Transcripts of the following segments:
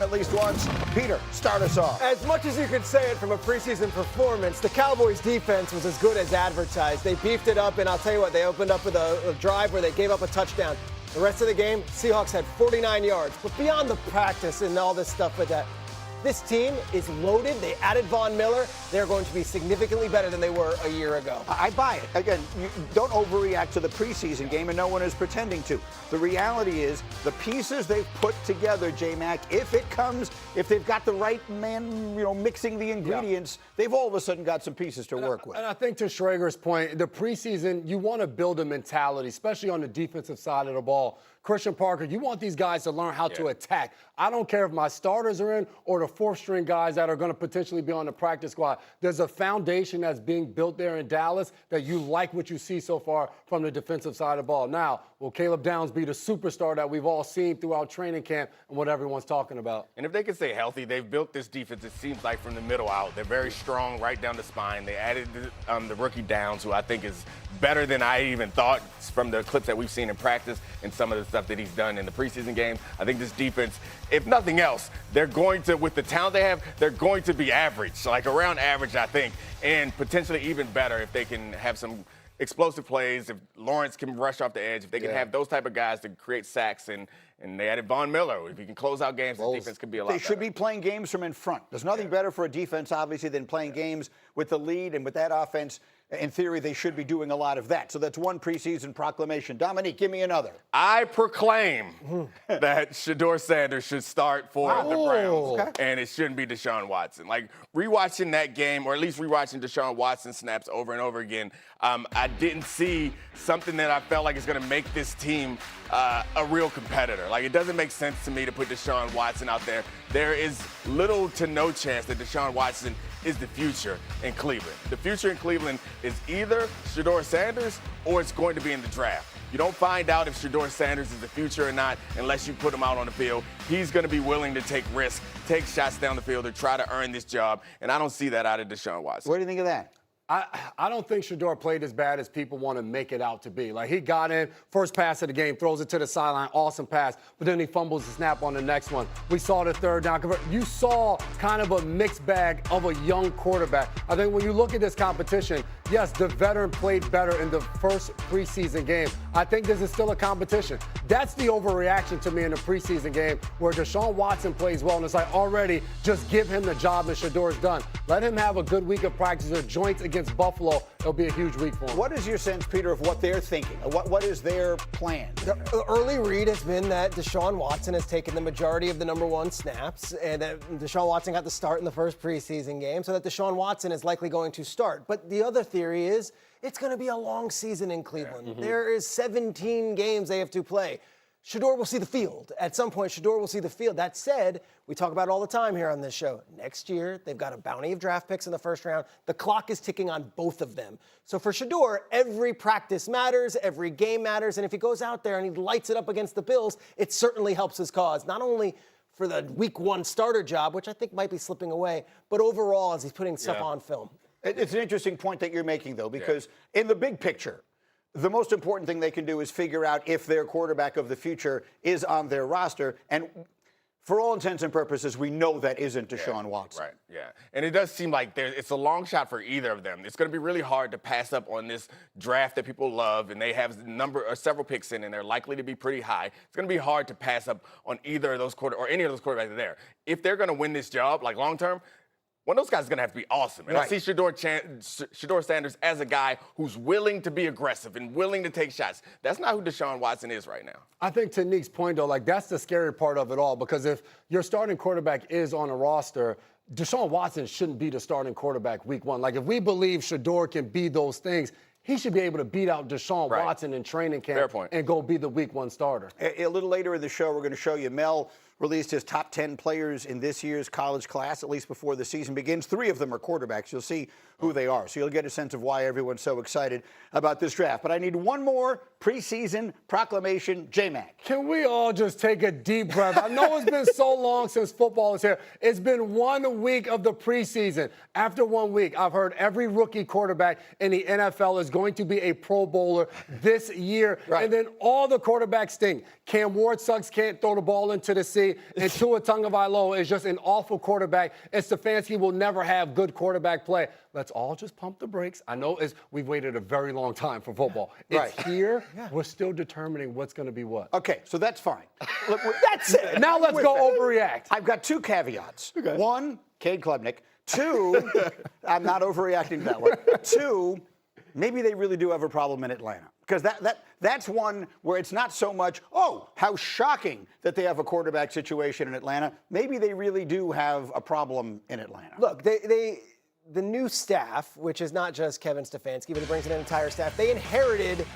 At least once. Peter, start us off. As much as you could say it from a preseason performance, the Cowboys defense was as good as advertised. They beefed it up, and I'll tell you what, they opened up with a drive where they gave up a touchdown. The rest of the game, Seahawks had 49 yards. But beyond the practice and all this stuff with that, this team is loaded. They added Von Miller. They're going to be significantly better than they were a year ago. I buy it. Again, you don't overreact to the preseason game, and no one is pretending to. The reality is the pieces they've put together, J-Mac, if they've got the right man, mixing the ingredients, they've all of a sudden got some pieces to work with. And I think to Schrager's point, the preseason, you want to build a mentality, especially on the defensive side of the ball. Christian Parker, you want these guys to learn how to attack. I don't care if my starters are in or the fourth-string guys that are going to potentially be on the practice squad. There's a foundation that's being built there in Dallas that you like what you see so far from the defensive side of the ball. Now, will Caleb Downs be the superstar that we've all seen throughout training camp and what everyone's talking about? And if they can stay healthy, they've built this defense, it seems like, from the middle out. They're very strong right down the spine. They added the rookie Downs, who I think is better than I even thought from the clips that we've seen in practice and some of the stuff that he's done in the preseason games. I think this defense, if nothing else, they're going to, with the talent they have, they're going to be average, like around average, I think, and potentially even better if they can have some explosive plays, if Lawrence can rush off the edge, if they can have those type of guys to create sacks, and they added Von Miller. If he can close out games, the defense could be a lot better. They should be playing games from in front. There's nothing better for a defense, obviously, than playing games with the lead, and with that offense, in theory, they should be doing a lot of that. So that's one preseason proclamation. Dominique, give me another. I proclaim that Shedeur Sanders should start for the Browns, and it shouldn't be Deshaun Watson. Like, rewatching that game, or at least rewatching Deshaun Watson snaps over and over again, I didn't see something that I felt like is going to make this team a real competitor. Like, it doesn't make sense to me to put Deshaun Watson out there. There is little to no chance that Deshaun Watson is the future in Cleveland. The future in Cleveland is either Shedeur Sanders or it's going to be in the draft. You don't find out if Shedeur Sanders is the future or not unless you put him out on the field. He's going to be willing to take risks, take shots down the field to try to earn this job, and I don't see that out of Deshaun Watson. What do you think of that? I don't think Shedeur played as bad as people want to make it out to be. Like, he got in, first pass of the game, throws it to the sideline, awesome pass, but then he fumbles the snap on the next one. We saw the third down convert. You saw kind of a mixed bag of a young quarterback. I think when you look at this competition, yes, the veteran played better in the first preseason game. I think this is still a competition. That's the overreaction to me in the preseason game where Deshaun Watson plays well, and it's like, already just give him the job and Shedeur's done. Let him have a good week of practice or joints against Buffalo. It'll be a huge week for him. What is your sense, Peter, of what they're thinking? What is their plan? The early read has been that Deshaun Watson has taken the majority of the number one snaps, and that Deshaun Watson got the start in the first preseason game, so that Deshaun Watson is likely going to start. But the other theory is it's going to be a long season in Cleveland. There is 17 games they have to play. Shedeur will see the field. At some point, Shedeur will see the field. That said, we talk about it all the time here on this show. Next year, they've got a bounty of draft picks in the first round. The clock is ticking on both of them. So for Shedeur, every practice matters, every game matters, and if he goes out there and he lights it up against the Bills, it certainly helps his cause. Not only for the week one starter job, which I think might be slipping away, but overall as he's putting stuff on film. It's an interesting point that you're making, though, because in the big picture, the most important thing they can do is figure out if their quarterback of the future is on their roster. And for all intents and purposes, we know that isn't Deshaun Watson. Right, yeah. And it does seem like it's a long shot for either of them. It's going to be really hard to pass up on this draft that people love, and they have several picks in, and they're likely to be pretty high. It's going to be hard to pass up on either of those or any of those quarterbacks there. If they're going to win this job, like long term, one of those guys is going to have to be awesome. And I see Shedeur Sanders as a guy who's willing to be aggressive and willing to take shots. That's not who Deshaun Watson is right now. I think to Nick's point, though, like, that's the scary part of it all, because if your starting quarterback is on a roster, Deshaun Watson shouldn't be the starting quarterback week one. Like, if we believe Shedeur can be those things, he should be able to beat out Deshaun Watson in training camp and go be the week one starter. A little later in the show, we're going to show you Mel released his top 10 players in this year's college class, at least before the season begins. 3 of them are quarterbacks. You'll see who they are. So you'll get a sense of why everyone's so excited about this draft. But I need one more preseason proclamation. J-Mac. Can we all just take a deep breath? I know it's been so long since football is here. It's been 1 week of the preseason. After 1 week, I've heard every rookie quarterback in the NFL is going to be a Pro Bowler this year. And then all the quarterbacks stink. Cam Ward sucks, can't throw the ball into the sea. State, and Tua Tagovailoa is just an awful quarterback, and Stefanski will never have good quarterback play. Let's all just pump the brakes. I know we've waited a very long time for football. Right. It's here. We're still determining what's going to be what. Okay, so that's fine. Look, That's it. Now let's go overreact. I've got 2 caveats. One, Cade Klubnik. 2, I'm not overreacting to that one. 2, maybe they really do have a problem in Atlanta. Because that's one where it's not so much, oh, how shocking that they have a quarterback situation in Atlanta. Maybe they really do have a problem in Atlanta. Look, the new staff, which is not just Kevin Stefanski, but it brings in an entire staff, they inherited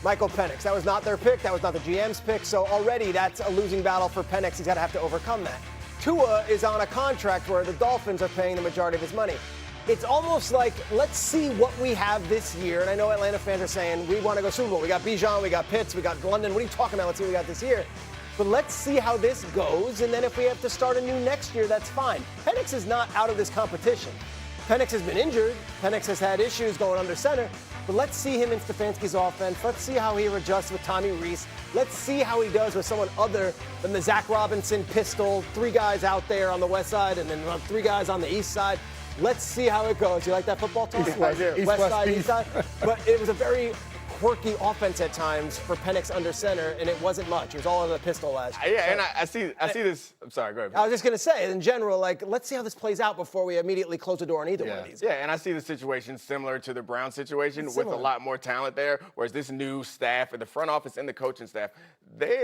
Michael Penix. That was not their pick. That was not the GM's pick. So already that's a losing battle for Penix. He's got to have to overcome that. Tua is on a contract where the Dolphins are paying the majority of his money. It's almost like, let's see what we have this year. And I know Atlanta fans are saying, we want to go Super Bowl. We got Bijan, we got Pitts, we got London. What are you talking about? Let's see what we got this year. But let's see how this goes. And then if we have to start anew next year, that's fine. Penix is not out of this competition. Penix has been injured. Penix has had issues going under center. But let's see him in Stefanski's offense. Let's see how he adjusts with Tommy Reese. Let's see how he does with someone other than the Zach Robinson pistol. 3 guys out there on the west side and then 3 guys on the east side. Let's see how it goes. You like that football talk? I do. West side, east side. But it was a very quirky offense at times for Penix under center, and it wasn't much. It was all over the pistol last year. Yeah, and I see this. I'm sorry, go ahead. I was just going to say, in general, like, let's see how this plays out before we immediately close the door on either one of these. Yeah, and I see the situation similar to the Brown situation with a lot more talent there, whereas this new staff and the front office and the coaching staff,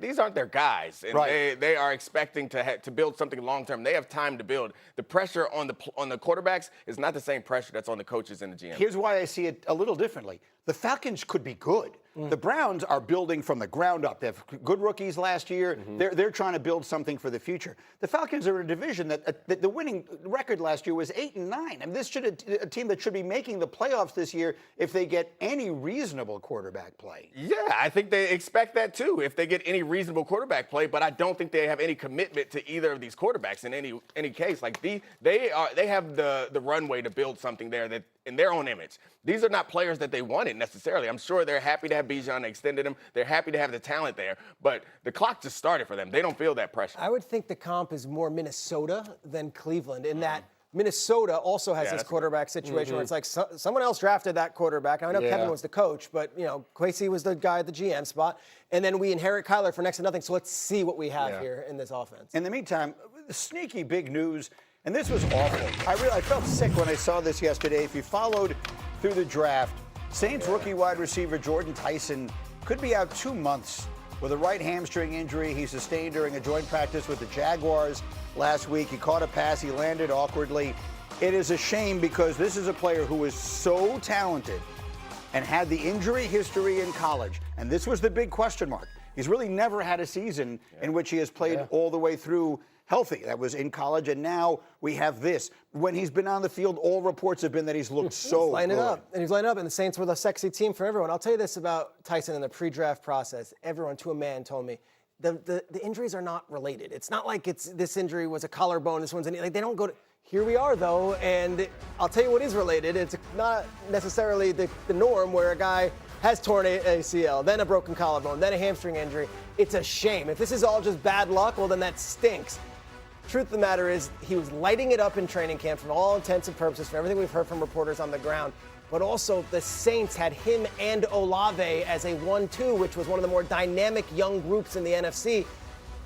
these aren't their guys. And they are expecting to build something long-term. They have time to build. The pressure on the quarterbacks is not the same pressure that's on the coaches and the GM. Here's why I see it a little differently. The Falcons could be good. The Browns are building from the ground up. They have good rookies last year. They're trying to build something for the future. The Falcons are a division that the winning record last year was 8-9. I mean, this should a team that should be making the playoffs this year if they get any reasonable quarterback play. Yeah, I think they expect that too if they get any reasonable quarterback play, but I don't think they have any commitment to either of these quarterbacks in any case. Like they have the runway to build something there that in their own image. These are not players that they wanted necessarily. I'm sure they're happy to have Bijan. They extended him. They're happy to have the talent there, but the clock just started for them. They don't feel that pressure. I would think the comp is more Minnesota than Cleveland in that Minnesota also has this quarterback situation where it's like someone else drafted that quarterback. I know Kevin was the coach, but, you know, Kwesi was the guy at the GM spot. And then we inherit Kyler for next to nothing. So let's see what we have here in this offense. In the meantime, the sneaky big news, and this was awful. I felt sick when I saw this yesterday. If you followed through the draft, Saints rookie wide receiver Jordan Tyson could be out 2 months with a right hamstring injury he sustained during a joint practice with the Jaguars last week. He caught a pass. He landed awkwardly. It is a shame because this is a player who is so talented and had the injury history in college. And this was the big question mark. He's really never had a season in which he has played all the way through healthy. That was in college, and now we have this. When he's been on the field, all reports have been that he's looked so He's lining good. up, and he's lining up, and the Saints were the sexy team for everyone. I'll tell you this about Tyson in the pre-draft process. Everyone, to a man, told me the injuries are not related. It's not like this injury was a collarbone, this one's like they don't go to. Here we are, though, and I'll tell you what is related. It's not necessarily the norm where a guy has torn ACL, then a broken collarbone, then a hamstring injury. It's a shame. If this is all just bad luck, well, then that stinks. Truth of the matter is, he was lighting it up in training camp from all intents and purposes, from everything we've heard from reporters on the ground. But also, the Saints had him and Olave as a 1-2, which was one of the more dynamic young groups in the NFC.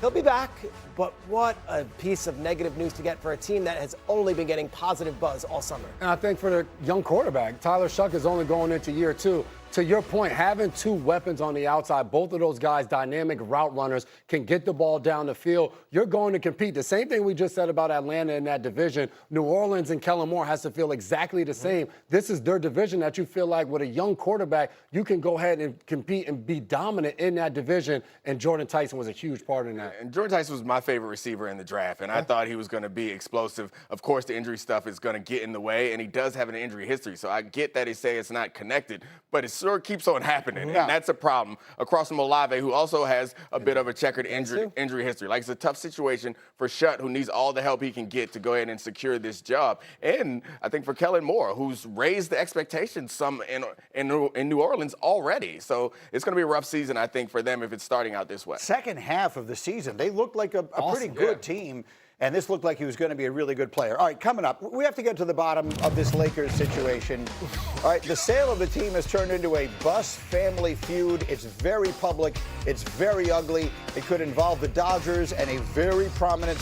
He'll be back, but what a piece of negative news to get for a team that has only been getting positive buzz all summer. And I think for the young quarterback, Tyler Shuck is only going into year 2. To your point, having 2 weapons on the outside, both of those guys, dynamic route runners, can get the ball down the field. You're going to compete. The same thing we just said about Atlanta in that division. New Orleans and Kellen Moore has to feel exactly the same. This is their division that you feel like with a young quarterback, you can go ahead and compete and be dominant in that division. And Jordan Tyson was a huge part in that. And Jordan Tyson was my favorite receiver in the draft, and I thought he was going to be explosive. Of course, the injury stuff is going to get in the way, and he does have an injury history. So I get that he say it's not connected, but as sure keeps on happening, and that's a problem. Across from Olave, who also has a bit of a checkered injury history. Like, it's a tough situation for Shutt, who needs all the help he can get to go ahead and secure this job. And I think for Kellen Moore, who's raised the expectations some in New Orleans already. So it's going to be a rough season, I think, for them if it's starting out this way. Second half of the season, they looked like a pretty good team. And this looked like he was going to be a really good player. All right, coming up, we have to get to the bottom of this Lakers situation. All right, the sale of the team has turned into a bus family feud. It's very public. It's very ugly. It could involve the Dodgers and a very prominent